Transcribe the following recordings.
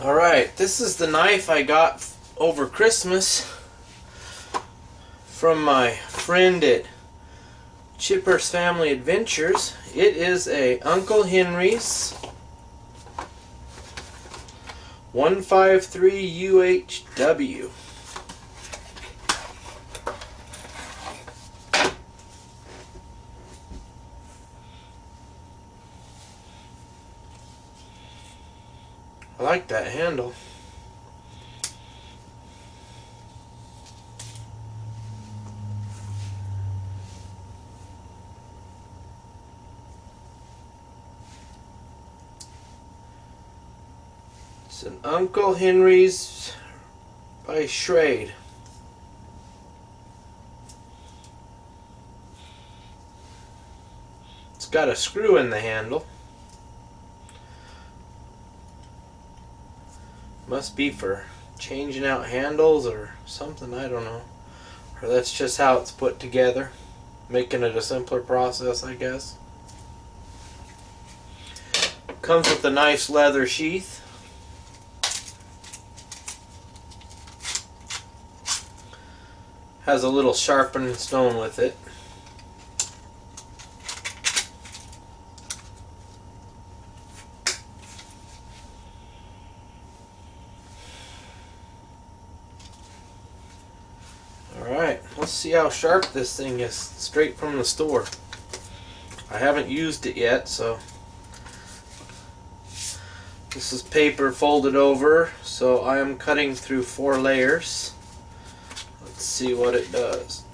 Alright, this is the knife I got over Christmas from my friend at Chipper's Family Adventures. It is a Uncle Henry's 153uh-w. I like that handle. It's an Uncle Henry's by Schrade. It's got a screw in the handle. Must be for changing out handles or something, I don't know. Or that's just how it's put together, making it a simpler process, I guess. Comes with a nice leather sheath. Has a little sharpening stone with it. Alright, let's see how sharp this thing is straight from the store. I haven't used it yet, so this is paper folded over, so I am cutting through 4 layers. Let's see what it does.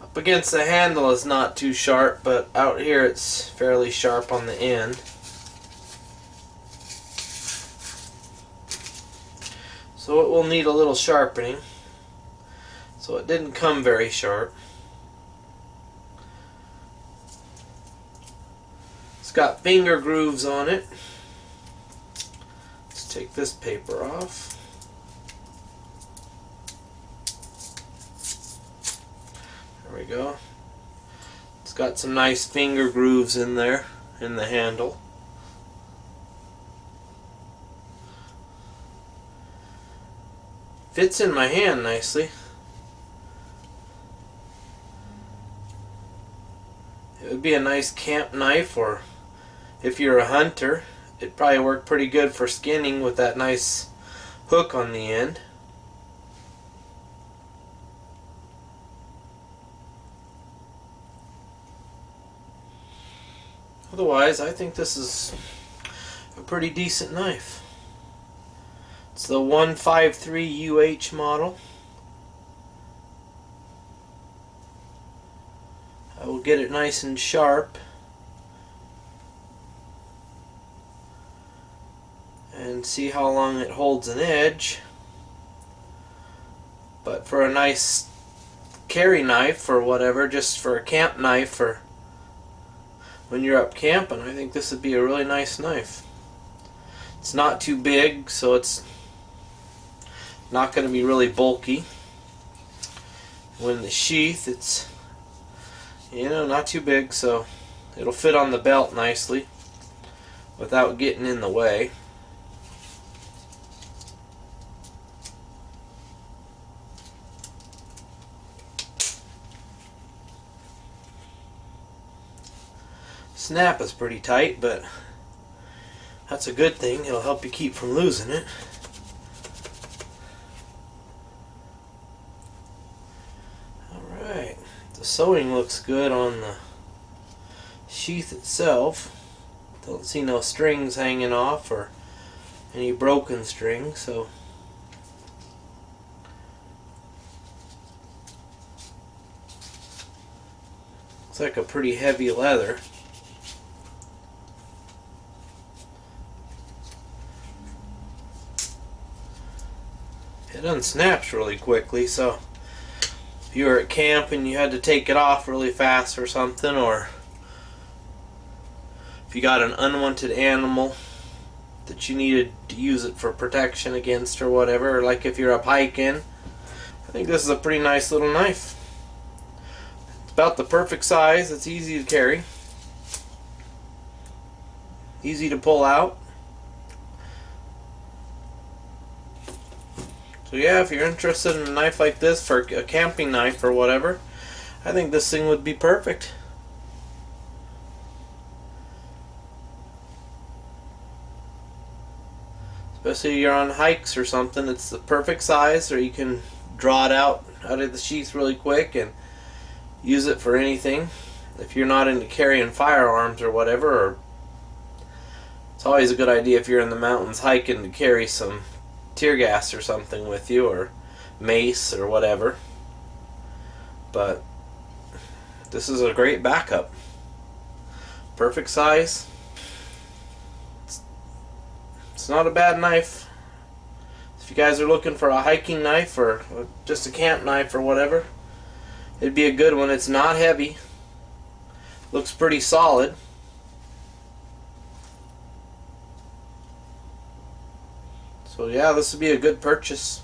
Up against the handle is not too sharp, but out here it's fairly sharp on the end. So it will need a little sharpening. So it didn't come very sharp. It's got finger grooves on it. Let's take this paper off. There we go. It's got some nice finger grooves in there, in the handle. Fits in my hand nicely. It would be a nice camp knife, or if you're a hunter, it'd probably work pretty good for skinning with that nice hook on the end. Otherwise, I think this is a pretty decent knife. It's the 153uh model. I will get it nice and sharp and see how long it holds an edge. But for a nice carry knife or whatever, just for a camp knife or when you're up camping, I think this would be a really nice knife. It's not too big, so it's not going to be really bulky. When the sheath, it's, you know, not too big, so it'll fit on the belt nicely without getting in the way. Snap is pretty tight, but that's a good thing. It'll help you keep from losing it. Alright, the sewing looks good on the sheath itself. Don't see no strings hanging off or any broken strings, so looks like a pretty heavy leather. It unsnaps really quickly, so if you were at camp and you had to take it off really fast or something, or if you got an unwanted animal that you needed to use it for protection against or whatever, or like if you're up hiking, I think this is a pretty nice little knife. It's about the perfect size. It's easy to carry, easy to pull out. So yeah, if you're interested in a knife like this for a camping knife or whatever, I think this thing would be perfect. Especially if you're on hikes or something, it's the perfect size, or you can draw it out of the sheath really quick and use it for anything. If you're not into carrying firearms or whatever, or it's always a good idea if you're in the mountains hiking to carry some tear gas or something with you, or mace or whatever. But this is a great backup. Perfect size. It's not a bad knife. If you guys are looking for a hiking knife or just a camp knife or whatever, it'd be a good one. It's not heavy. Looks pretty solid. So yeah, this would be a good purchase.